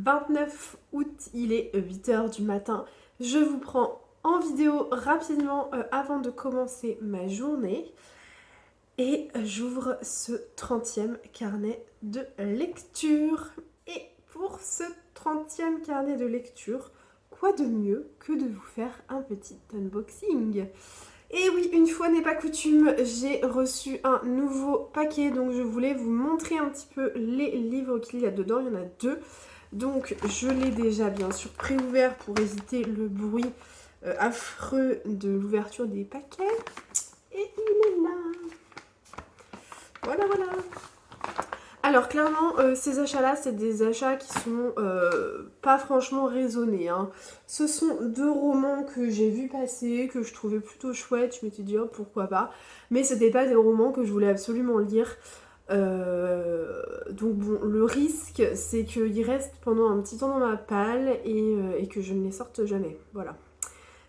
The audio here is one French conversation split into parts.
29 août, il est 8h du matin. Je vous prends en vidéo rapidement avant de commencer ma journée. Et j'ouvre ce 30e carnet de lecture. Et pour ce 30e carnet de lecture, quoi de mieux que de vous faire un petit unboxing? Et oui, une fois n'est pas coutume, j'ai reçu un nouveau paquet, donc je voulais vous montrer un petit peu les livres qu'il y a dedans. Il y en a deux, donc je l'ai déjà bien sûr préouvert pour éviter le bruit affreux de l'ouverture des paquets. Et il est là. Voilà, voilà. Alors clairement, ces achats-là, c'est des achats qui sont pas franchement raisonnés, hein. Ce sont deux romans que j'ai vu passer, que je trouvais plutôt chouettes. Je m'étais dit, oh, pourquoi pas. Mais c'était pas des romans que je voulais absolument lire. Donc bon, le risque, c'est qu'ils restent pendant un petit temps dans ma palle et que je ne les sorte jamais. Voilà.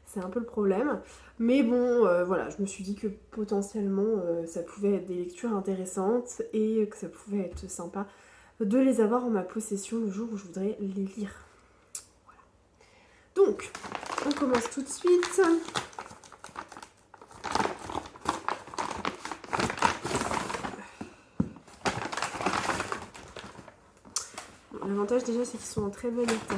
C'est un peu le problème. Mais bon, voilà, je me suis dit que potentiellement, ça pouvait être des lectures intéressantes et que ça pouvait être sympa de les avoir en ma possession le jour où je voudrais les lire. Voilà. Donc, on commence tout de suite. Bon, l'avantage déjà, c'est qu'ils sont en très bon état.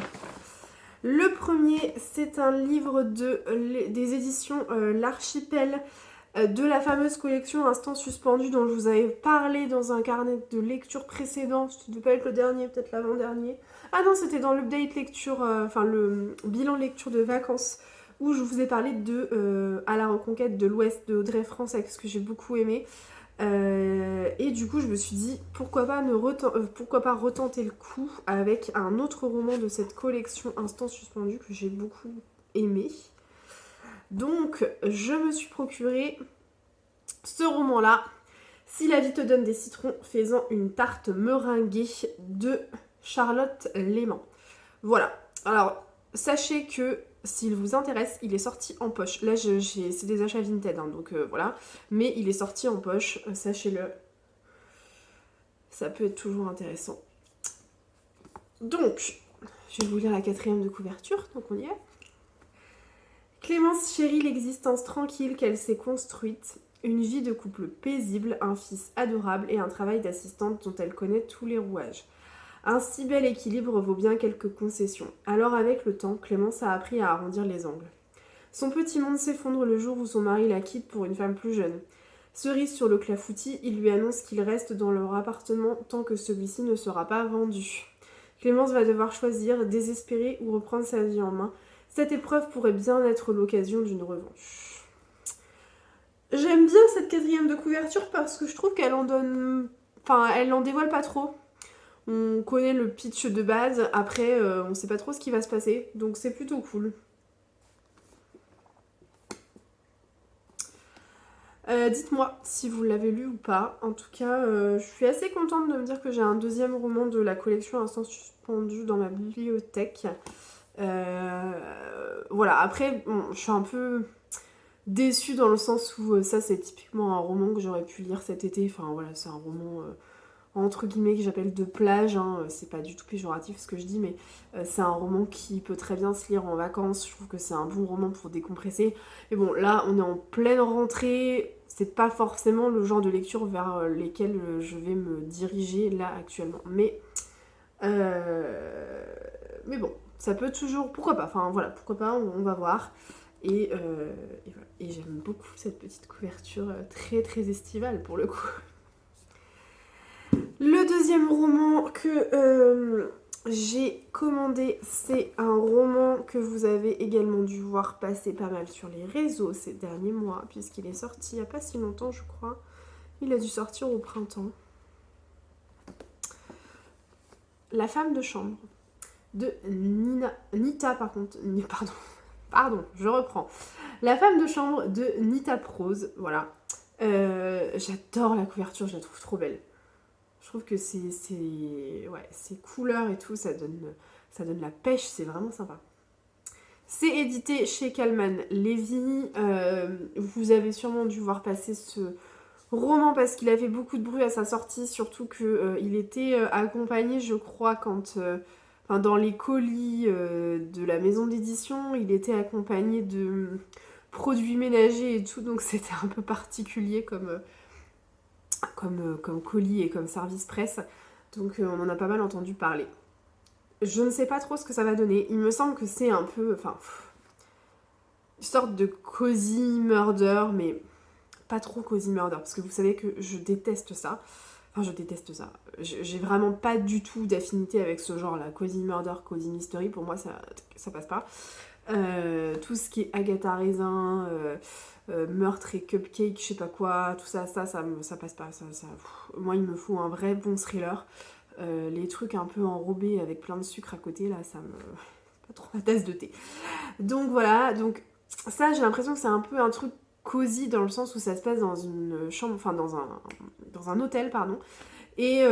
Le premier, c'est un livre des éditions L'Archipel, de la fameuse collection Instant Suspendu dont je vous avais parlé dans un carnet de lecture précédent. Ça ne devait pas être le dernier, peut-être l'avant-dernier. Ah non, c'était dans l'update lecture, enfin le bilan lecture de vacances, où je vous ai parlé de À la reconquête de l'Ouest de Audrey Français, ce que j'ai beaucoup aimé. Et du coup je me suis dit pourquoi pas retenter le coup avec un autre roman de cette collection Instant Suspendu que j'ai beaucoup aimé. Donc je me suis procuré ce roman là, Si la vie te donne des citrons, fais-en une tarte meringuée, de Charlotte Léman. Voilà, alors sachez que s'il vous intéresse, il est sorti en poche. Là, c'est des achats Vinted, hein, donc voilà. Mais il est sorti en poche, sachez-le. Ça peut être toujours intéressant. Donc, je vais vous lire la 4e de couverture, donc on y est. Clémence chérit l'existence tranquille qu'elle s'est construite. Une vie de couple paisible, un fils adorable et un travail d'assistante dont elle connaît tous les rouages. Un si bel équilibre vaut bien quelques concessions. Alors avec le temps, Clémence a appris à arrondir les angles. Son petit monde s'effondre le jour où son mari la quitte pour une femme plus jeune. Cerise sur le clafoutis, il lui annonce qu'il reste dans leur appartement tant que celui-ci ne sera pas vendu. Clémence va devoir choisir, désespérer ou reprendre sa vie en main. Cette épreuve pourrait bien être l'occasion d'une revanche. J'aime bien cette 4e de couverture parce que je trouve qu'elle en donne... Enfin, elle en dévoile pas trop. On connaît le pitch de base, après on sait pas trop ce qui va se passer, donc c'est plutôt cool. Dites-moi si vous l'avez lu ou pas. En tout cas, je suis assez contente de me dire que j'ai un deuxième roman de la collection Instant Suspendu dans ma bibliothèque. Voilà, après, bon, je suis un peu déçue dans le sens où ça c'est typiquement un roman que j'aurais pu lire cet été. Enfin voilà, c'est un roman entre guillemets que j'appelle de plage, hein. C'est pas du tout péjoratif ce que je dis, mais c'est un roman qui peut très bien se lire en vacances. Je trouve que c'est un bon roman pour décompresser. Mais bon, là on est en pleine rentrée, c'est pas forcément le genre de lecture vers lesquelles je vais me diriger là actuellement. Mais bon, ça peut toujours, pourquoi pas, enfin voilà, pourquoi pas, on va voir. Et voilà. Et j'aime beaucoup cette petite couverture très très estivale pour le coup. Le deuxième roman que j'ai commandé, c'est un roman que vous avez également dû voir passer pas mal sur les réseaux ces derniers mois, puisqu'il est sorti il n'y a pas si longtemps, je crois. Il a dû sortir au printemps. La femme de chambre, de Nita, par contre, pardon, je reprends. La femme de chambre de Nita Prose, voilà. J'adore la couverture, je la trouve trop belle. Je trouve que ces couleurs et tout, ça donne la pêche, c'est vraiment sympa. C'est édité chez Calman Levy. Vous avez sûrement dû voir passer ce roman parce qu'il a fait beaucoup de bruit à sa sortie, surtout qu'il était accompagné, je crois, enfin dans les colis de la maison d'édition, il était accompagné de produits ménagers et tout, donc c'était un peu particulier comme colis et comme service presse. Donc on en a pas mal entendu parler. Je ne sais pas trop ce que ça va donner. Il me semble que c'est un peu, enfin, une sorte de cozy murder, mais pas trop cozy murder, parce que vous savez que je déteste ça. Enfin, je déteste ça. J'ai vraiment pas du tout d'affinité avec ce genre-là. Cozy murder, cozy mystery, pour moi, ça passe pas. Tout ce qui est Agatha Raisin, meurtre et cupcake, je sais pas quoi, tout ça passe pas. Moi, il me faut un vrai bon thriller. Les trucs un peu enrobés avec plein de sucre à côté, là, ça me... pas trop ma tasse de thé. Donc voilà, donc ça, j'ai l'impression que c'est un peu un truc cosy dans le sens où ça se passe dans une chambre, enfin dans un hôtel, pardon. Et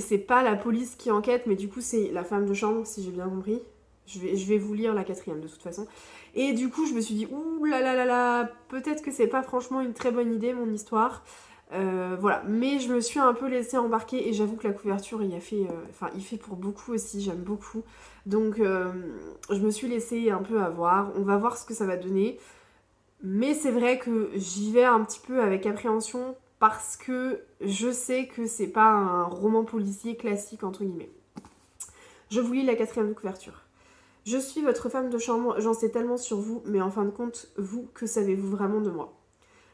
c'est pas la police qui enquête, mais du coup c'est la femme de chambre, si j'ai bien compris. Je vais vous lire la 4e de toute façon. Et du coup je me suis dit, ouh là là là là, peut-être que c'est pas franchement une très bonne idée mon histoire. Voilà, mais je me suis un peu laissée embarquer et j'avoue que la couverture il fait pour beaucoup aussi, j'aime beaucoup. Donc je me suis laissée un peu avoir, on va voir ce que ça va donner. Mais c'est vrai que j'y vais un petit peu avec appréhension parce que je sais que c'est pas un roman policier classique entre guillemets. Je vous lis la 4e de couverture. Je suis votre femme de chambre, j'en sais tellement sur vous, mais en fin de compte, vous, que savez-vous vraiment de moi ?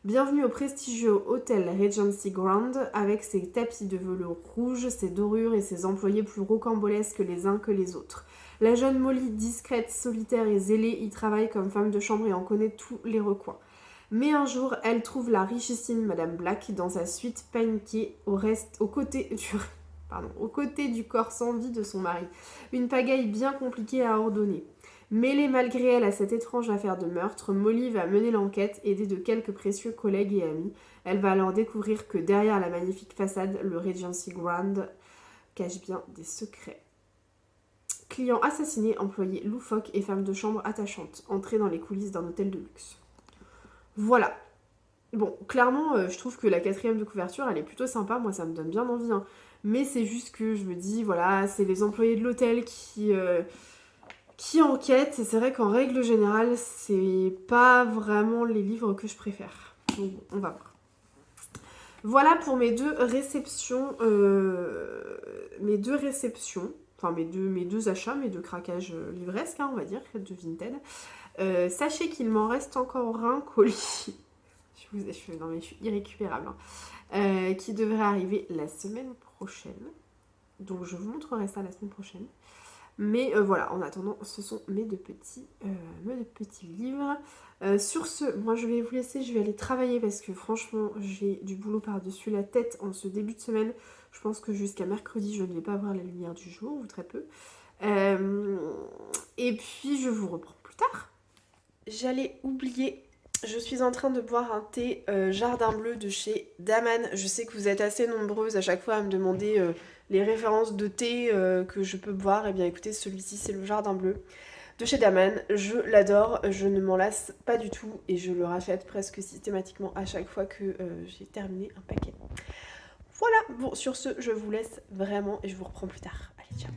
Bienvenue au prestigieux hôtel Regency Grand, avec ses tapis de velours rouge, ses dorures et ses employés plus rocambolesques les uns que les autres. La jeune Molly, discrète, solitaire et zélée, y travaille comme femme de chambre et en connaît tous les recoins. Mais un jour, elle trouve la richissime Madame Black dans sa suite paniquée aux côtés du corps sans vie de son mari. Une pagaille bien compliquée à ordonner. Mêlée malgré elle à cette étrange affaire de meurtre, Molly va mener l'enquête, aidée de quelques précieux collègues et amis. Elle va alors découvrir que derrière la magnifique façade, le Regency Grand cache bien des secrets. Clients assassinés, employés loufoques et femmes de chambre attachantes, entrée dans les coulisses d'un hôtel de luxe. Voilà. Bon, clairement, je trouve que la 4e de couverture, elle est plutôt sympa. Moi, ça me donne bien envie. Hein. Mais c'est juste que je me dis, voilà, c'est les employés de l'hôtel qui enquêtent. Et c'est vrai qu'en règle générale, c'est pas vraiment les livres que je préfère. Donc, on va voir. Voilà pour mes deux réceptions. Enfin, mes deux achats, mes deux craquages livresques, hein, on va dire, de Vinted. Sachez qu'il m'en reste encore un colis. Non mais je suis irrécupérable. Hein. Qui devrait arriver la semaine prochaine. Donc je vous montrerai ça la semaine prochaine. Mais voilà, en attendant, ce sont mes deux petits livres. Sur ce, moi je vais vous laisser, je vais aller travailler parce que franchement, j'ai du boulot par-dessus la tête en ce début de semaine. Je pense que jusqu'à mercredi, je ne vais pas voir la lumière du jour, ou très peu. Et puis, je vous reprends plus tard. J'allais oublier, je suis en train de boire un thé Jardin Bleu de chez Daman. Je sais que vous êtes assez nombreuses à chaque fois à me demander les références de thé que je peux boire. Et bien écoutez, celui-ci c'est le Jardin Bleu de chez Daman. Je l'adore, je ne m'en lasse pas du tout et je le rachète presque systématiquement à chaque fois que j'ai terminé un paquet. Voilà, bon sur ce, je vous laisse vraiment et je vous reprends plus tard. Allez, ciao.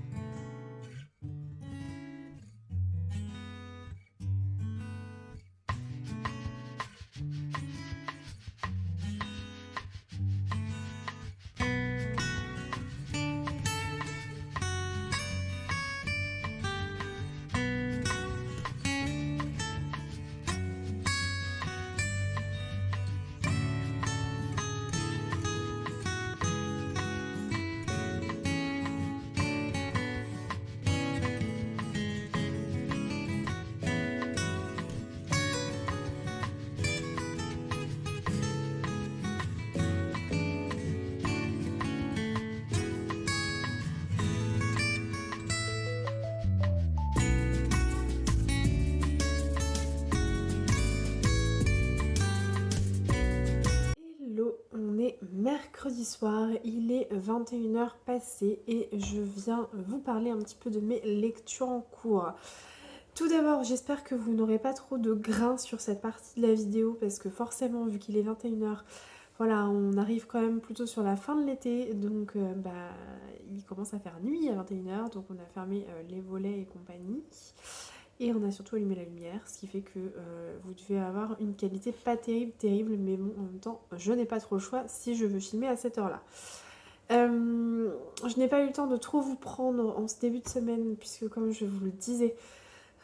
Mercredi soir, il est 21h passé et je viens vous parler un petit peu de mes lectures en cours. Tout d'abord, j'espère que vous n'aurez pas trop de grains sur cette partie de la vidéo parce que forcément, vu qu'il est 21h, voilà, on arrive quand même plutôt sur la fin de l'été, donc il commence à faire nuit à 21h, donc on a fermé les volets et compagnie. Et on a surtout allumé la lumière, ce qui fait que vous devez avoir une qualité pas terrible, mais bon, en même temps, je n'ai pas trop le choix si je veux filmer à cette heure-là. Je n'ai pas eu le temps de trop vous prendre en ce début de semaine, puisque comme je vous le disais,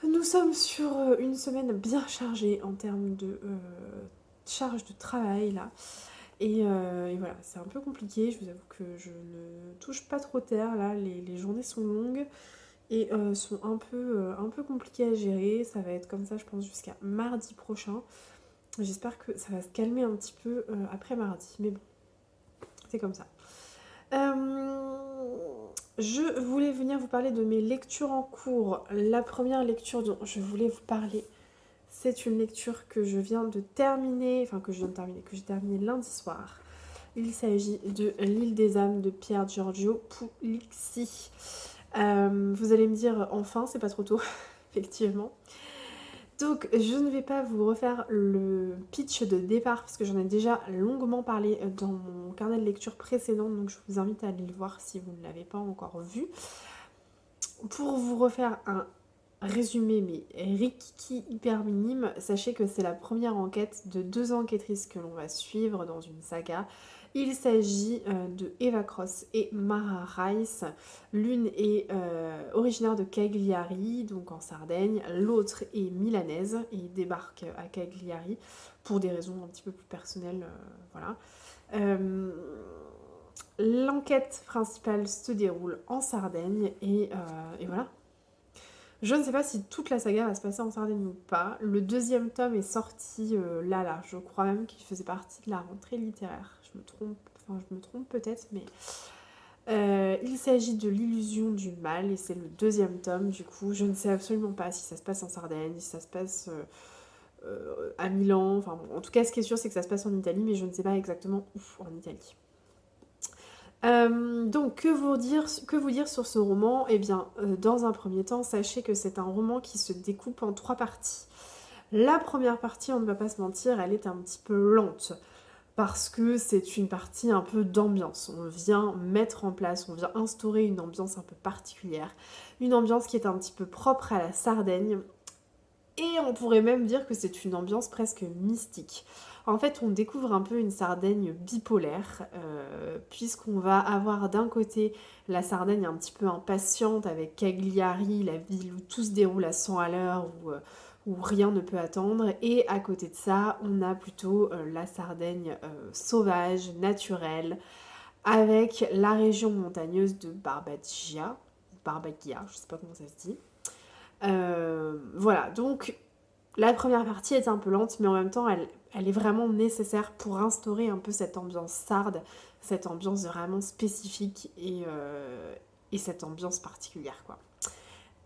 nous sommes sur une semaine bien chargée en termes de charge de travail là. Et voilà, c'est un peu compliqué, je vous avoue que je ne touche pas trop terre là, les journées sont longues et sont un peu compliquées à gérer. Ça va être comme ça je pense jusqu'à mardi prochain. J'espère que ça va se calmer un petit peu après mardi, mais bon, c'est comme ça. Je voulais venir vous parler de mes lectures en cours. La première lecture dont je voulais vous parler, c'est une lecture que je viens de terminer, que j'ai terminé lundi soir. Il s'agit de L'île des âmes de Pier Giorgio Puglisi. Vous allez me dire, enfin, c'est pas trop tôt, effectivement. Donc, je ne vais pas vous refaire le pitch de départ parce que j'en ai déjà longuement parlé dans mon carnet de lecture précédent, donc je vous invite à aller le voir si vous ne l'avez pas encore vu. Pour vous refaire un résumé, mais rikiki hyper minime, sachez que c'est la première enquête de 2 enquêtrices que l'on va suivre dans une saga. Il s'agit de Eva Cross et Mara Rice. L'une est originaire de Cagliari, donc en Sardaigne. L'autre est milanaise et débarque à Cagliari pour des raisons un petit peu plus personnelles. Voilà. L'enquête principale se déroule en Sardaigne et voilà. Je ne sais pas si toute la saga va se passer en Sardaigne ou pas. Le 2e tome est sorti là. Je crois même qu'il faisait partie de la rentrée littéraire. Je me trompe peut-être, mais il s'agit de L'illusion du mal et c'est le 2e tome. Du coup, je ne sais absolument pas si ça se passe en Sardaigne, si ça se passe à Milan. Enfin, bon, en tout cas, ce qui est sûr, c'est que ça se passe en Italie, mais je ne sais pas exactement où en Italie. Donc que vous dire sur ce roman? Eh bien, dans un premier temps, sachez que c'est un roman qui se découpe en 3 parties. La première partie, on ne va pas se mentir, elle est un petit peu lente, parce que c'est une partie un peu d'ambiance. On vient mettre en place, on vient instaurer une ambiance un peu particulière, une ambiance qui est un petit peu propre à la Sardaigne, et on pourrait même dire que c'est une ambiance presque mystique. En fait, on découvre un peu une Sardaigne bipolaire, puisqu'on va avoir d'un côté la Sardaigne un petit peu impatiente avec Cagliari, la ville où tout se déroule à 100 à l'heure, où rien ne peut attendre, et à côté de ça, on a plutôt la Sardaigne sauvage, naturelle, avec la région montagneuse de Barbagia, je sais pas comment ça se dit. Voilà, donc la première partie est un peu lente, mais en même temps, elle est vraiment nécessaire pour instaurer un peu cette ambiance sarde, cette ambiance vraiment spécifique et cette ambiance particulière, quoi.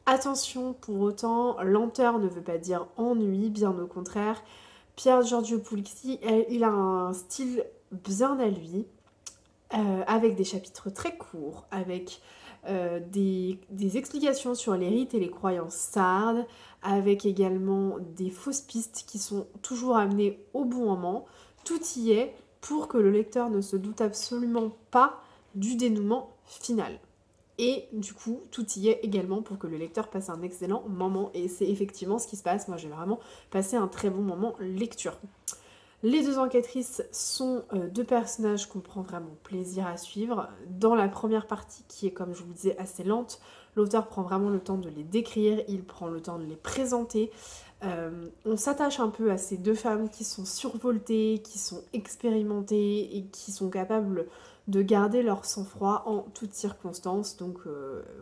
Attention, pour autant, lenteur ne veut pas dire ennui, bien au contraire. Pier Giorgio Puglisi, il a un style bien à lui, avec des chapitres très courts, avec des explications sur les rites et les croyances sardes, avec également des fausses pistes qui sont toujours amenées au bon moment. Tout y est pour que le lecteur ne se doute absolument pas du dénouement final. Et du coup, tout y est également pour que le lecteur passe un excellent moment. Et c'est effectivement ce qui se passe. Moi, j'ai vraiment passé un très bon moment lecture. Les 2 enquêtrices sont 2 personnages qu'on prend vraiment plaisir à suivre. Dans la première partie, qui est comme je vous disais assez lente, l'auteur prend vraiment le temps de les décrire, il prend le temps de les présenter. On s'attache un peu à ces 2 femmes qui sont survoltées, qui sont expérimentées et qui sont capables de garder leur sang-froid en toutes circonstances. Donc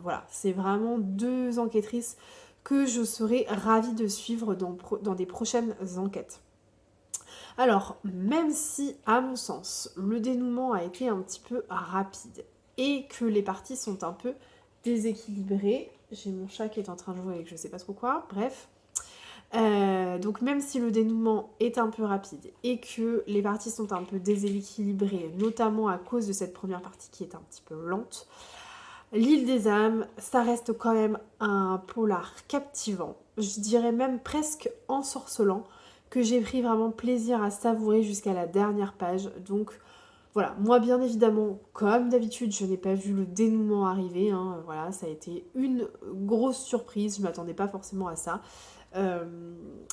voilà, c'est vraiment 2 enquêtrices que je serais ravie de suivre dans des prochaines enquêtes. Alors, même si, à mon sens, le dénouement a été un petit peu rapide et que les parties sont un peu déséquilibrées, j'ai mon chat qui est en train de jouer avec je sais pas trop quoi, bref. Donc même si le dénouement est un peu rapide et que les parties sont un peu déséquilibrées, notamment à cause de cette première partie qui est un petit peu lente, L'île des âmes, ça reste quand même un polar captivant, je dirais même presque ensorcelant, que j'ai pris vraiment plaisir à savourer jusqu'à la dernière page. Donc voilà, moi bien évidemment, comme d'habitude, je n'ai pas vu le dénouement arriver, hein. Voilà, ça a été une grosse surprise, je m'attendais pas forcément à ça. Euh,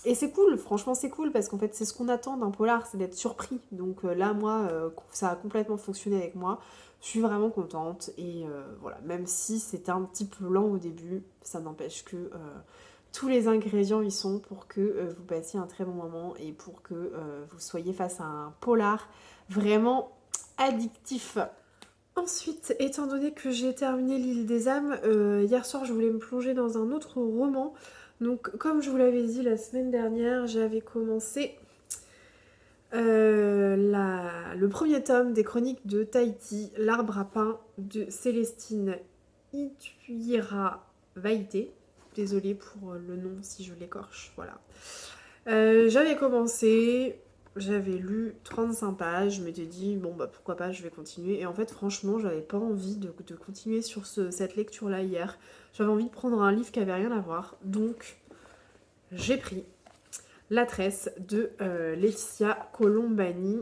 et c'est cool, franchement c'est cool, parce qu'en fait c'est ce qu'on attend d'un polar, c'est d'être surpris. Donc là, moi, ça a complètement fonctionné avec moi, je suis vraiment contente, et voilà, même si c'était un petit peu lent au début, ça n'empêche que tous les ingrédients y sont pour que vous passiez un très bon moment, et pour que vous soyez face à un polar vraiment addictif. Ensuite, étant donné que j'ai terminé l'île des âmes, hier soir je voulais me plonger dans un autre roman. Donc comme je vous l'avais dit la semaine dernière, j'avais commencé le premier tome des chroniques de Tahiti, l'arbre à pain de Célestine Ituira Vaïté. Désolée pour le nom si je l'écorche, voilà. J'avais commencé, j'avais lu 35 pages, je m'étais dit bon bah pourquoi pas, je vais continuer. Et en fait franchement j'avais pas envie de continuer sur cette lecture là hier. J'avais envie de prendre un livre qui avait rien à voir, donc j'ai pris La Tresse de Laetitia Colombani,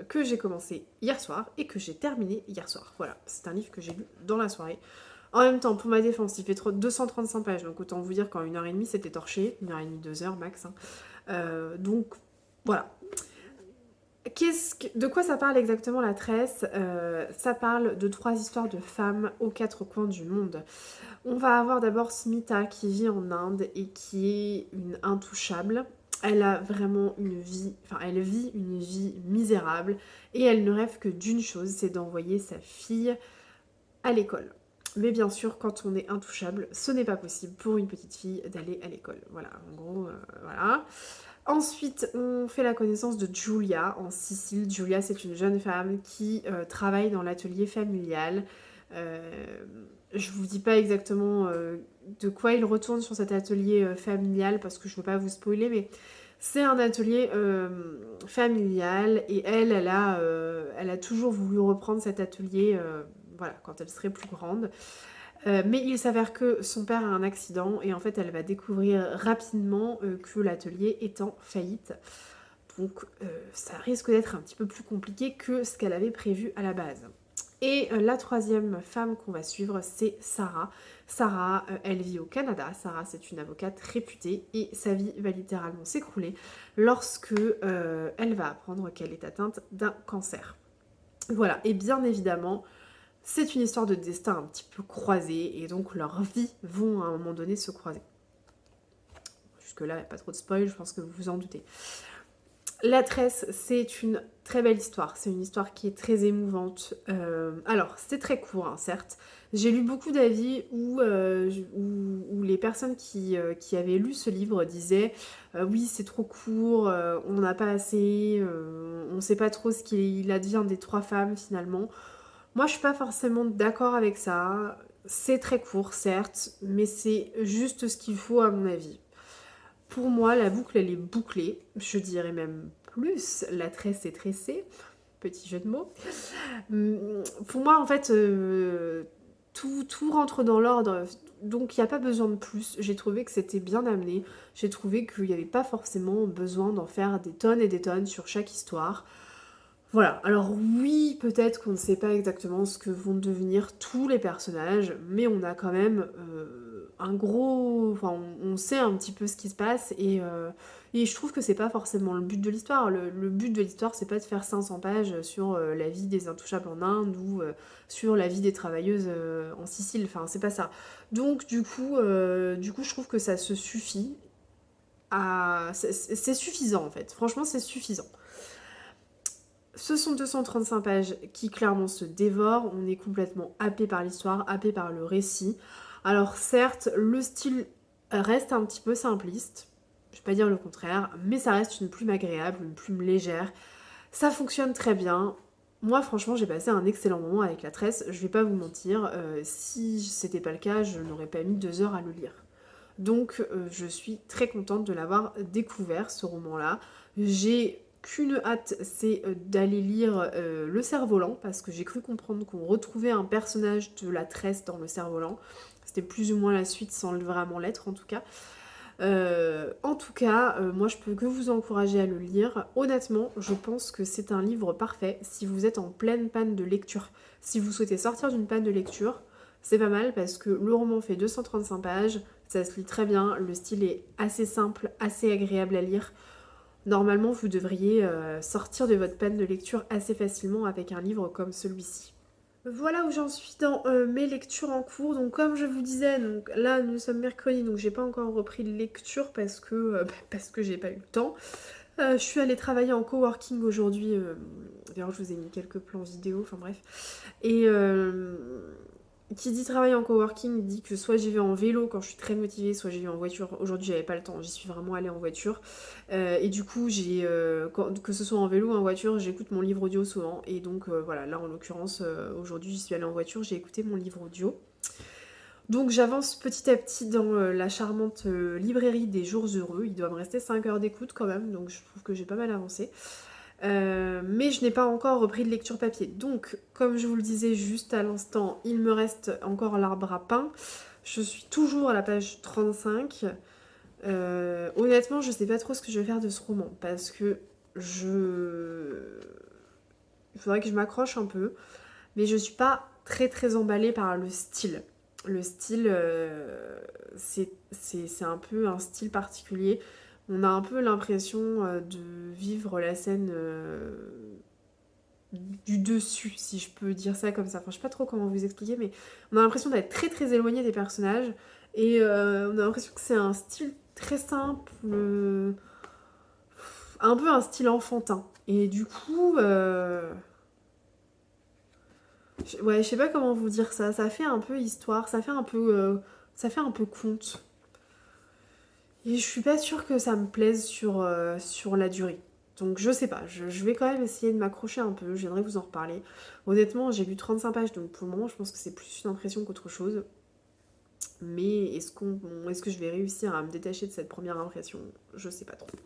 que j'ai commencé hier soir et que j'ai terminé hier soir. Voilà, c'est un livre que j'ai lu dans la soirée. En même temps, pour ma défense, il fait 235 pages, donc autant vous dire qu'en 1h30 c'était torché, 1h30, 2h max. Hein. Donc voilà. De quoi ça parle exactement La Tresse? Ça parle de 3 histoires de femmes aux 4 coins du monde. On va avoir d'abord Smita qui vit en Inde et qui est une intouchable. Elle a vraiment elle vit une vie misérable et elle ne rêve que d'une chose, c'est d'envoyer sa fille à l'école. Mais bien sûr, quand on est intouchable, ce n'est pas possible pour une petite fille d'aller à l'école. Voilà, en gros, voilà. Ensuite, on fait la connaissance de Giulia en Sicile. Giulia, c'est une jeune femme qui travaille dans l'atelier familial. Je vous dis pas exactement de quoi il retourne sur cet atelier familial parce que je veux pas vous spoiler, mais c'est un atelier familial et elle a toujours voulu reprendre cet atelier voilà, quand elle serait plus grande. Mais il s'avère que son père a un accident et en fait elle va découvrir rapidement que l'atelier est en faillite. Donc ça risque d'être un petit peu plus compliqué que ce qu'elle avait prévu à la base. Et la troisième femme qu'on va suivre, c'est Sarah. Sarah, elle vit au Canada. Sarah, c'est une avocate réputée et sa vie va littéralement s'écrouler lorsque elle va apprendre qu'elle est atteinte d'un cancer. Voilà, et bien évidemment, c'est une histoire de destin un petit peu croisée et donc leurs vies vont à un moment donné se croiser. Jusque-là, il n'y a pas trop de spoil, je pense que vous vous en doutez. La Tresse, c'est une très belle histoire. C'est une histoire qui est très émouvante. Alors, c'est très court, hein, certes. J'ai lu beaucoup d'avis où les personnes qui avaient lu ce livre disaient oui, c'est trop court, on n'en a pas assez, on ne sait pas trop ce qu'il advient des 3 femmes finalement. Moi, je suis pas forcément d'accord avec ça. C'est très court, certes, mais c'est juste ce qu'il faut à mon avis. Pour moi, la boucle, elle est bouclée. Je dirais même plus, la tresse est tressée. Petit jeu de mots. Pour moi, en fait, tout rentre dans l'ordre. Donc, il n'y a pas besoin de plus. J'ai trouvé que c'était bien amené. J'ai trouvé qu'il n'y avait pas forcément besoin d'en faire des tonnes et des tonnes sur chaque histoire. Voilà, alors oui, peut-être qu'on ne sait pas exactement ce que vont devenir tous les personnages, mais on a quand même un gros... Enfin, on sait un petit peu ce qui se passe, et je trouve que c'est pas forcément le but de l'histoire. Le but de l'histoire, c'est pas de faire 500 pages sur la vie des intouchables en Inde, ou sur la vie des travailleuses en Sicile, enfin, c'est pas ça. Donc, du coup, je trouve que ça se suffit à... C'est suffisant, en fait. Franchement, c'est suffisant. Ce sont 235 pages qui clairement se dévorent, on est complètement happé par l'histoire, happé par le récit. Alors certes, le style reste un petit peu simpliste, je vais pas dire le contraire, mais ça reste une plume agréable, une plume légère. Ça fonctionne très bien. Moi franchement j'ai passé un excellent moment avec La Tresse, je vais pas vous mentir, si c'était pas le cas, je n'aurais pas mis 2 heures à le lire. Donc je suis très contente de l'avoir découvert ce roman-là. J'ai qu'une hâte, c'est d'aller lire Le Cerf-Volant, parce que j'ai cru comprendre qu'on retrouvait un personnage de La Tresse dans Le Cerf-Volant. C'était plus ou moins la suite sans vraiment l'être en tout cas. En tout cas, moi je peux que vous encourager à le lire. Honnêtement, je pense que c'est un livre parfait si vous êtes en pleine panne de lecture. Si vous souhaitez sortir d'une panne de lecture, c'est pas mal parce que le roman fait 235 pages, ça se lit très bien, le style est assez simple, assez agréable à lire. Normalement, vous devriez sortir de votre panne de lecture assez facilement avec un livre comme celui-ci. Voilà où j'en suis dans mes lectures en cours. Donc comme je vous disais, donc là nous sommes mercredi, donc j'ai pas encore repris de lecture parce que j'ai pas eu le temps. Je suis allée travailler en coworking aujourd'hui. D'ailleurs je vous ai mis quelques plans vidéo, enfin bref. Et qui dit travailler en coworking dit que soit j'y vais en vélo quand je suis très motivée, soit j'y vais en voiture. Aujourd'hui j'avais pas le temps, j'y suis vraiment allée en voiture. Et du coup que ce soit en vélo ou en voiture, j'écoute mon livre audio souvent. Et donc voilà, là en l'occurrence aujourd'hui j'y suis allée en voiture, j'ai écouté mon livre audio. Donc j'avance petit à petit dans la charmante librairie des jours heureux. Il doit me rester 5 heures d'écoute quand même, donc je trouve que j'ai pas mal avancé. Mais je n'ai pas encore repris de lecture papier. Donc, comme je vous le disais juste à l'instant, il me reste encore l'arbre à pain. Je suis toujours à la page 35. Honnêtement, je sais pas trop ce que je vais faire de ce roman parce que il faudrait que je m'accroche un peu, mais je suis pas très emballée par le style. Le style, c'est un peu un style particulier. On a un peu l'impression de vivre la scène du dessus, si je peux dire ça comme ça. Enfin, je sais pas trop comment vous expliquer, mais on a l'impression d'être très éloigné des personnages. Et on a l'impression que c'est un style très simple, un peu un style enfantin. Et du coup, ouais, je sais pas comment vous dire ça. Ça fait un peu histoire, ça fait un peu conte. Et je suis pas sûre que ça me plaise sur la durée. Donc je sais pas, je vais quand même essayer de m'accrocher un peu, j'aimerais vous en reparler. Honnêtement, j'ai lu 35 pages, donc pour le moment, je pense que c'est plus une impression qu'autre chose. Mais est-ce que je vais réussir à me détacher de cette première impression? Je sais pas trop.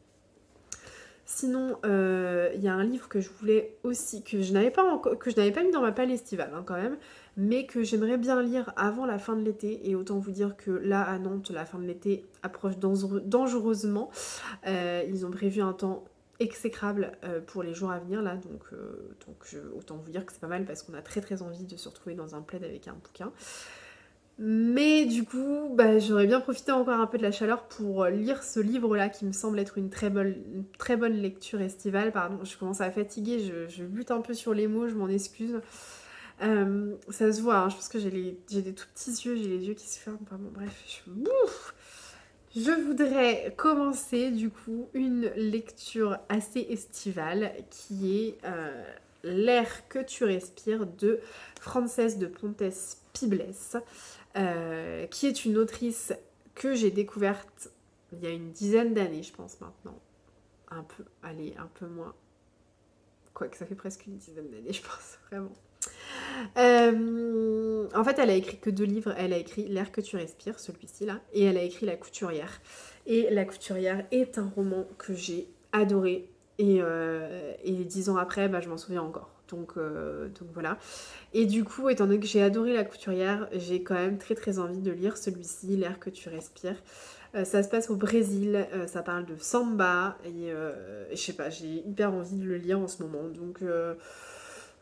Sinon, il y a un livre que je voulais aussi, que je n'avais pas mis dans ma palle estivale hein, quand même, mais que j'aimerais bien lire avant la fin de l'été. Et autant vous dire que là, à Nantes, la fin de l'été approche dangereusement. Ils ont prévu un temps exécrable pour les jours à venir là, autant vous dire que c'est pas mal parce qu'on a très envie de se retrouver dans un plaid avec un bouquin. Mais du coup, j'aurais bien profité encore un peu de la chaleur pour lire ce livre-là qui me semble être une très bonne lecture estivale. Pardon, je commence à fatiguer, je bute un peu sur les mots, je m'en excuse. Ça se voit, hein, je pense que j'ai des tout petits yeux, j'ai les yeux qui se ferment. Enfin bon, bref, je voudrais commencer du coup une lecture assez estivale qui est L'air que tu respires de Frances de Pontes Pibles, qui est une autrice que j'ai découverte il y a une dizaine d'années, je pense maintenant. Un peu moins. Quoique ça fait presque une dizaine d'années, je pense, vraiment. En fait, elle a écrit que 2 livres. Elle a écrit L'air que tu respires, celui-ci là, et elle a écrit La Couturière. Et La Couturière est un roman que j'ai adoré. Et 10 ans après, je m'en souviens encore. Donc voilà. Et du coup, étant donné que j'ai adoré La Couturière, j'ai quand même très envie de lire celui-ci, L'air que tu respires. Ça se passe au Brésil, ça parle de samba, et je sais pas, j'ai hyper envie de le lire en ce moment. Donc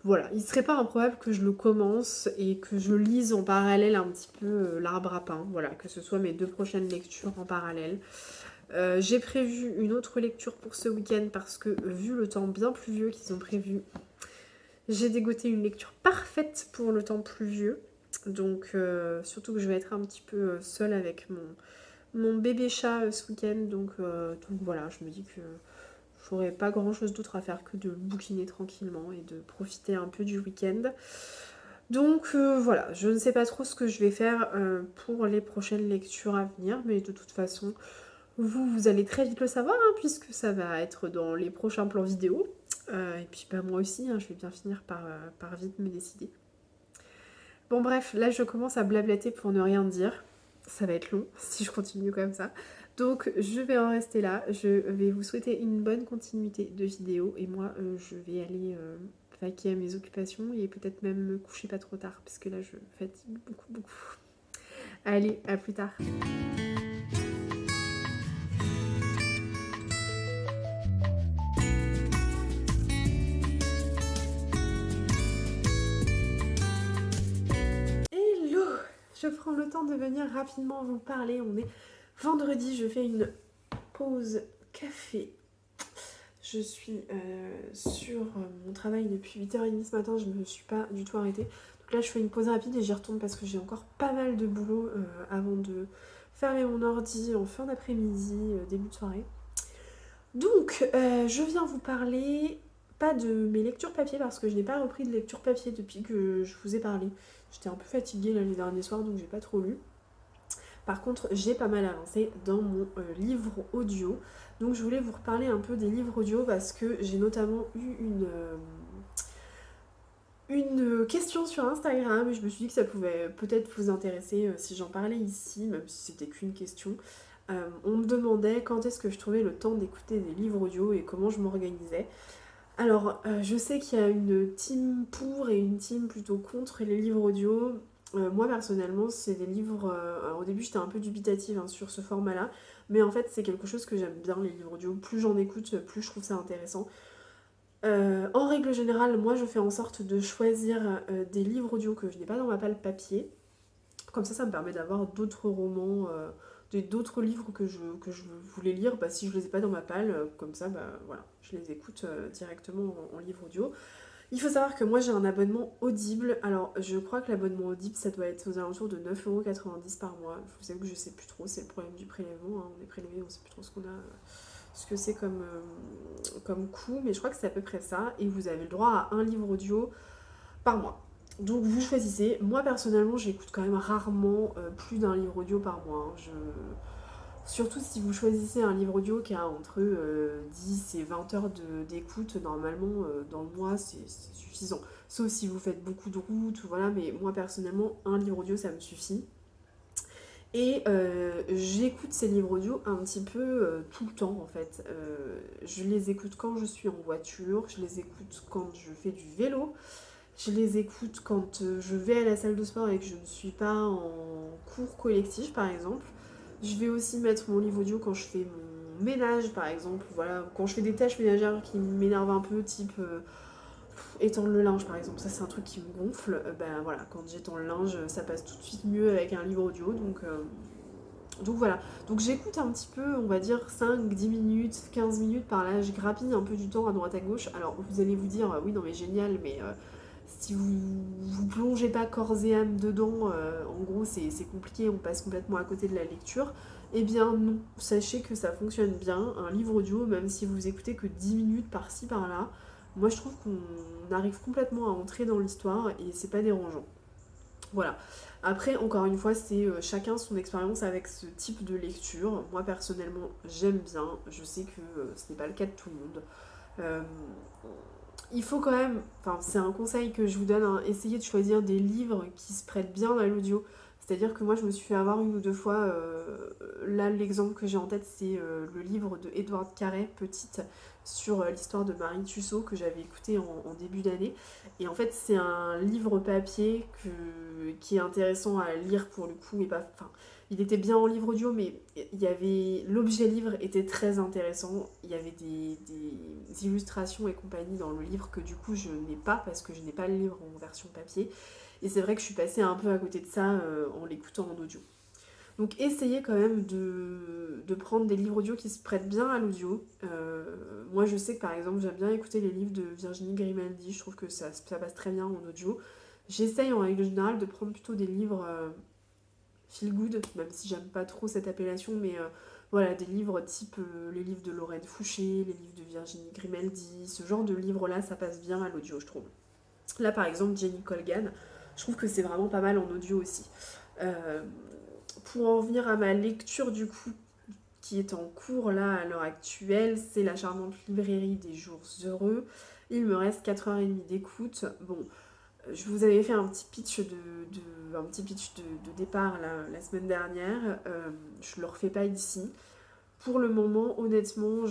voilà, il serait pas improbable que je le commence et que je lise en parallèle un petit peu l'arbre à pain. Voilà, que ce soit mes 2 prochaines lectures en parallèle. J'ai prévu une autre lecture pour ce week-end parce que vu le temps bien pluvieux qu'ils ont prévu, j'ai dégoté une lecture parfaite pour le temps pluvieux. Donc surtout que je vais être un petit peu seule avec mon bébé chat ce week-end. Donc voilà, je me dis que j'aurais pas grand chose d'autre à faire que de bouquiner tranquillement et de profiter un peu du week-end. Donc voilà, je ne sais pas trop ce que je vais faire pour les prochaines lectures à venir, mais de toute façon, vous allez très vite le savoir, hein, puisque ça va être dans les prochains plans vidéo. Et puis moi aussi, hein, je vais bien finir par vite me décider. Bon bref, là je commence à blablater pour ne rien dire. Ça va être long si je continue comme ça. Donc je vais en rester là. Je vais vous souhaiter une bonne continuité de vidéo. Et moi je vais aller vaquer à mes occupations et peut-être même me coucher pas trop tard. Parce que là je fatigue beaucoup. Allez, à plus tard. je prends le temps de venir rapidement vous parler. On est vendredi, je fais une pause café. Je suis sur mon travail depuis 8h30 ce matin, je ne me suis pas du tout arrêtée. Donc là, je fais une pause rapide et j'y retourne parce que j'ai encore pas mal de boulot avant de fermer mon ordi en fin d'après-midi, début de soirée. Donc, je viens vous parler, pas de mes lectures papier parce que je n'ai pas repris de lecture papier depuis que je vous ai parlé. J'étais un peu fatiguée là, les derniers soirs, donc j'ai pas trop lu. Par contre, j'ai pas mal avancé dans mon livre audio. Donc je voulais vous reparler un peu des livres audio parce que j'ai notamment eu une question sur Instagram et je me suis dit que ça pouvait peut-être vous intéresser si j'en parlais ici, même si c'était qu'une question. On me demandait quand est-ce que je trouvais le temps d'écouter des livres audio et comment je m'organisais. Alors, je sais qu'il y a une team pour et une team plutôt contre les livres audio. Moi, personnellement, c'est des livres... alors, au début, j'étais un peu dubitative sur ce format-là, mais en fait, c'est quelque chose que j'aime bien, les livres audio. Plus j'en écoute, plus je trouve ça intéressant. En règle générale, moi, je fais en sorte de choisir des livres audio que je n'ai pas dans ma palle papier. Comme ça me permet d'avoir d'autres romans, d'autres livres que je voulais lire. Bah, si je les ai pas dans ma palle, comme ça, bah, voilà, je les écoute directement en livre audio. Il faut savoir que moi j'ai un abonnement Audible. Alors je crois que l'abonnement Audible ça doit être aux alentours de 9,90€ par mois. Je vous avoue que je sais plus trop, c'est le problème du prélèvement. On est prélevé, on sait plus trop ce qu'on a, ce que c'est comme coût, mais je crois que c'est à peu près ça. Et vous avez le droit à un livre audio par mois. Donc vous choisissez. Moi personnellement j'écoute quand même rarement plus d'un livre audio par mois. Surtout si vous choisissez un livre audio qui a entre 10 et 20 heures d'écoute, normalement dans le mois c'est suffisant. Sauf si vous faites beaucoup de routes, voilà, mais moi personnellement un livre audio ça me suffit. Et j'écoute ces livres audio un petit peu tout le temps en fait. Je les écoute quand je suis en voiture, je les écoute quand je fais du vélo, je les écoute quand je vais à la salle de sport et que je ne suis pas en cours collectif par exemple. Je vais aussi mettre mon livre audio quand je fais mon ménage par exemple. Voilà, quand je fais des tâches ménagères qui m'énervent un peu, type étendre le linge par exemple. Ça c'est un truc qui me gonfle. Ben voilà, quand j'étends le linge, ça passe tout de suite mieux avec un livre audio. Donc voilà, donc j'écoute un petit peu, on va dire 5, 10 minutes, 15 minutes par là, je grappille un peu du temps à droite à gauche. Alors vous allez vous dire, oui non mais génial, mais si vous plongez pas corps et âme dedans, en gros c'est compliqué, on passe complètement à côté de la lecture. Eh bien non, sachez que ça fonctionne bien, un livre audio, même si vous écoutez que 10 minutes par-ci par-là, moi je trouve qu'on arrive complètement à entrer dans l'histoire et c'est pas dérangeant. Voilà. Après, encore une fois, c'est chacun son expérience avec ce type de lecture. Moi, personnellement, j'aime bien. Je sais que ce n'est pas le cas de tout le monde. Euh, il faut quand même, enfin, c'est un conseil que je vous donne, essayez de choisir des livres qui se prêtent bien à l'audio. C'est-à-dire que moi, je me suis fait avoir une ou deux fois. Là, l'exemple que j'ai en tête, c'est le livre de Édouard Carré, Petite, sur l'histoire de Marie Tussaud, que j'avais écouté en début d'année. Et en fait, c'est un livre papier qui est intéressant à lire pour le coup. Et pas, enfin, il était bien en livre audio, mais l'objet livre était très intéressant. Il y avait des illustrations et compagnie dans le livre que du coup je n'ai pas parce que je n'ai pas le livre en version papier. Et c'est vrai que je suis passée un peu à côté de ça en l'écoutant en audio. Donc essayez quand même de prendre des livres audio qui se prêtent bien à l'audio. Moi je sais que par exemple j'aime bien écouter les livres de Virginie Grimaldi, je trouve que ça passe très bien en audio. J'essaye en règle générale de prendre plutôt des livres feel good, même si j'aime pas trop cette appellation, mais voilà, des livres type les livres de Lorraine Fouché, les livres de Virginie Grimaldi, ce genre de livres-là, ça passe bien à l'audio, je trouve. Là, par exemple, Jenny Colgan, je trouve que c'est vraiment pas mal en audio aussi. Euh, pour en venir à ma lecture, du coup, qui est en cours là à l'heure actuelle, c'est La charmante librairie des jours heureux. Il me reste 4h30 d'écoute. Bon, je vous avais fait un petit pitch de départ la semaine dernière. Je le refais pas ici. Pour le moment, honnêtement,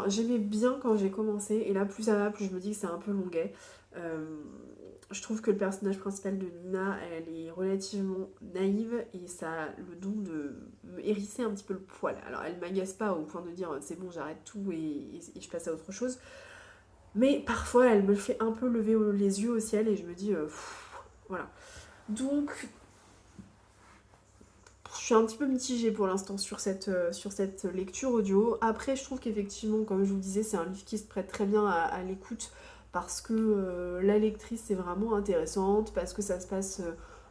j'aimais bien quand j'ai commencé, et là, plus ça va, plus je me dis que c'est un peu longuet. Euh, je trouve que le personnage principal de Nina, elle est relativement naïve, et ça a le don de me hérisser un petit peu le poil. Alors, elle m'agace pas au point de dire c'est bon, j'arrête tout et je passe à autre chose. Mais parfois, elle me fait un peu lever les yeux au ciel, et je me dis, voilà. Donc, je suis un petit peu mitigée pour l'instant sur cette lecture audio. Après, je trouve qu'effectivement, comme je vous le disais, c'est un livre qui se prête très bien à l'écoute parce que la lectrice est vraiment intéressante, parce que ça se passe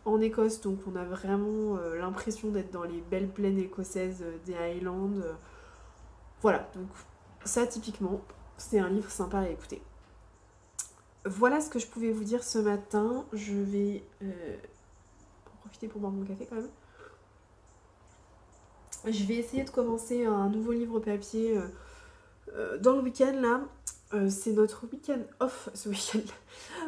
en Écosse, donc on a vraiment l'impression d'être dans les belles plaines écossaises des Highlands. Voilà, donc ça typiquement, c'est un livre sympa à écouter. Voilà ce que je pouvais vous dire ce matin. Je vais en profiter pour boire mon café quand même. Je vais essayer de commencer un nouveau livre papier dans le week-end là. C'est notre week-end off ce week-end.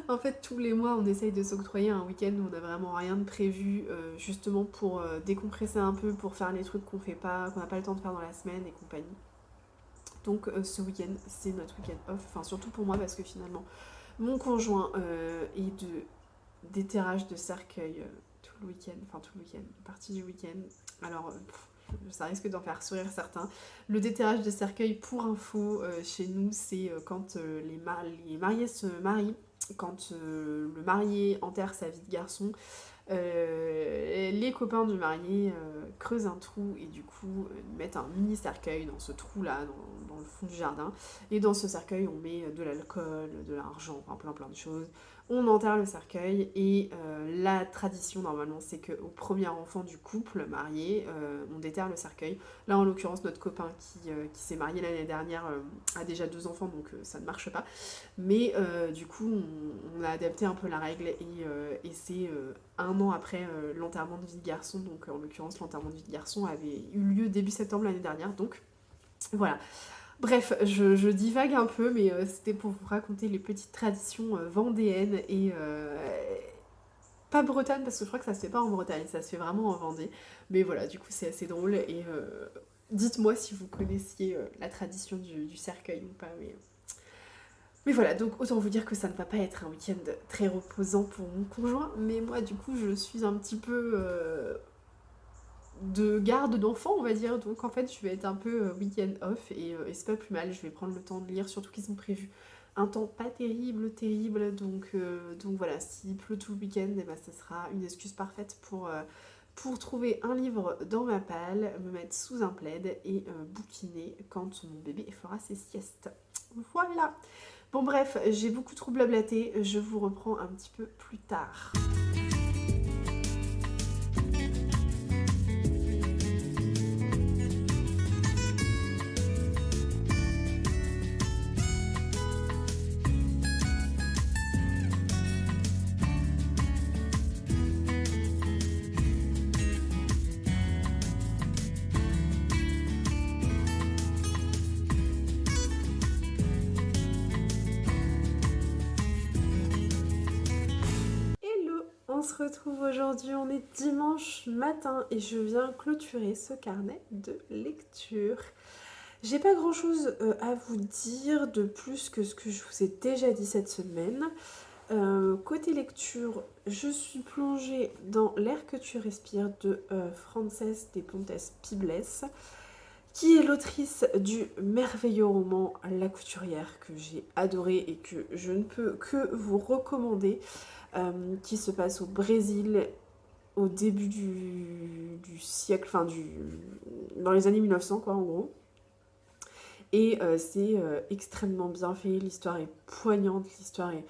En fait, tous les mois, on essaye de s'octroyer un week-end où on n'a vraiment rien de prévu, justement pour décompresser un peu, pour faire les trucs qu'on fait pas, qu'on n'a pas le temps de faire dans la semaine et compagnie. Donc ce week-end, c'est notre week-end off. Enfin, surtout pour moi, parce que finalement, mon conjoint est de d'éterrage de cercueil tout le week-end, enfin tout le week-end, une partie du week-end. Alors, ça risque d'en faire sourire certains. Le déterrage de cercueil, pour info, chez nous, c'est quand les mariés se marient, quand le marié enterre sa vie de garçon, les copains du marié creusent un trou et du coup mettent un mini cercueil dans ce trou là, dans le fond du jardin. Et dans ce cercueil, on met de l'alcool, de l'argent, enfin plein de choses. On enterre le cercueil et la tradition normalement c'est qu'au premier enfant du couple marié, on déterre le cercueil. Là en l'occurrence notre copain qui s'est marié l'année dernière a déjà 2 enfants donc ça ne marche pas. Mais du coup on a adapté un peu la règle et c'est 1 an après l'enterrement de vie de garçon. Donc en l'occurrence l'enterrement de vie de garçon avait eu lieu début septembre l'année dernière. Donc voilà. Bref, je divague un peu, mais c'était pour vous raconter les petites traditions vendéennes et pas bretonnes, parce que je crois que ça se fait pas en Bretagne, ça se fait vraiment en Vendée. Mais voilà, du coup c'est assez drôle et dites-moi si vous connaissiez la tradition du cercueil ou pas. Mais voilà, donc autant vous dire que ça ne va pas être un week-end très reposant pour mon conjoint, mais moi du coup je suis un petit peu de garde d'enfants, on va dire. Donc en fait, je vais être un peu week-end off et c'est pas plus mal. Je vais prendre le temps de lire, surtout qu'ils ont prévu un temps pas terrible. Donc voilà, s'il pleut tout le week-end, eh ben, ça sera une excuse parfaite pour trouver un livre dans ma palle, me mettre sous un plaid et bouquiner quand mon bébé fera ses siestes. Voilà. Bon bref, j'ai beaucoup trop blablaté. Je vous reprends un petit peu plus tard. On se retrouve aujourd'hui, on est dimanche matin et je viens clôturer ce carnet de lecture. J'ai pas grand chose à vous dire de plus que ce que je vous ai déjà dit cette semaine. Côté lecture, je suis plongée dans L'air que tu respires de Frances de Pontes Pibles, qui est l'autrice du merveilleux roman La Couturière, que j'ai adoré et que je ne peux que vous recommander, qui se passe au Brésil au début du siècle, enfin dans les années 1900 quoi en gros. Et c'est extrêmement bien fait, l'histoire est poignante, l'histoire est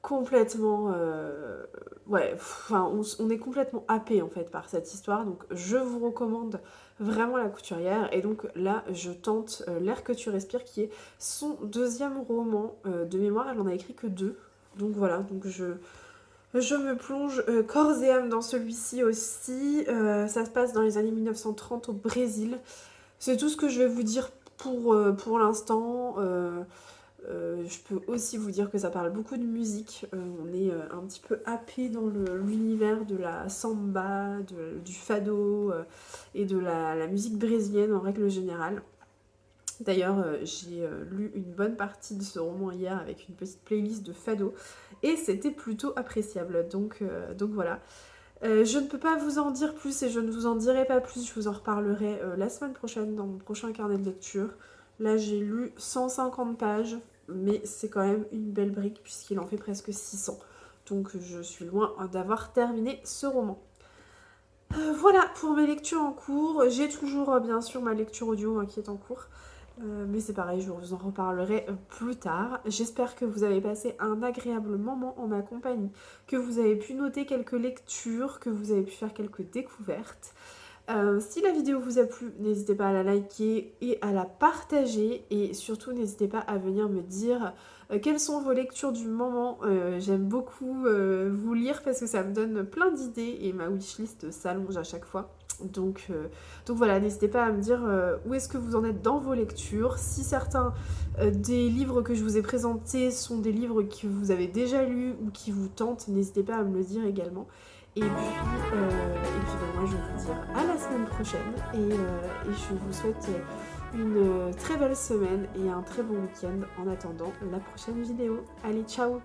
complètement... ouais, enfin on est complètement happé en fait par cette histoire, donc je vous recommande vraiment La Couturière. Et donc là je tente L'air que tu respires, qui est son 2e roman. De mémoire elle en a écrit que 2, donc voilà, donc je me plonge corps et âme dans celui-ci aussi. Ça se passe dans les années 1930 au Brésil. C'est tout ce que je vais vous dire pour l'instant. Je peux aussi vous dire que ça parle beaucoup de musique. On est un petit peu happé dans l'univers de la samba, du fado et de la musique brésilienne en règle générale. D'ailleurs, j'ai lu une bonne partie de ce roman hier avec une petite playlist de fado et c'était plutôt appréciable. Donc voilà. Je ne peux pas vous en dire plus et je ne vous en dirai pas plus. Je vous en reparlerai la semaine prochaine dans mon prochain carnet de lecture. Là, j'ai lu 150 pages, mais c'est quand même une belle brique puisqu'il en fait presque 600. Donc je suis loin d'avoir terminé ce roman. Voilà pour mes lectures en cours. J'ai toujours bien sûr ma lecture audio hein, qui est en cours. Mais c'est pareil, je vous en reparlerai plus tard. J'espère que vous avez passé un agréable moment en ma compagnie, que vous avez pu noter quelques lectures, que vous avez pu faire quelques découvertes. Si la vidéo vous a plu, n'hésitez pas à la liker et à la partager. Et surtout, n'hésitez pas à venir me dire quelles sont vos lectures du moment. J'aime beaucoup vous lire parce que ça me donne plein d'idées et ma wishlist s'allonge à chaque fois. Donc voilà, n'hésitez pas à me dire où est-ce que vous en êtes dans vos lectures. Si certains des livres que je vous ai présentés sont des livres que vous avez déjà lus ou qui vous tentent, n'hésitez pas à me le dire également. Moi je vais vous dire à la semaine prochaine et je vous souhaite une très belle semaine et un très bon week-end en attendant la prochaine vidéo. Allez, ciao!